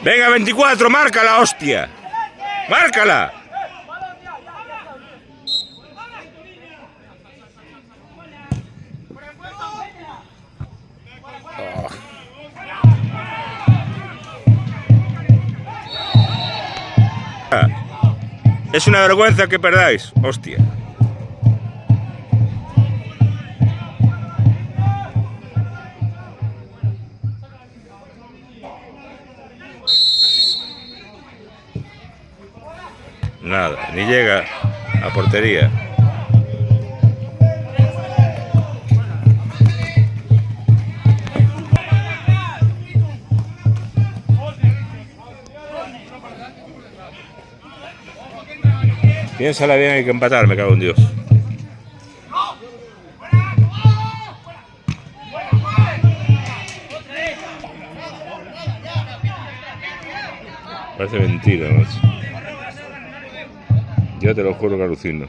Venga, 24, márcala, hostia. Márcala. Oh. Es una vergüenza que perdáis, hostia. Nada, ni llega a portería. Piénsala bien, hay que empatar, me cago en Dios. Parece mentira, macho. Yo te lo juro que alucino.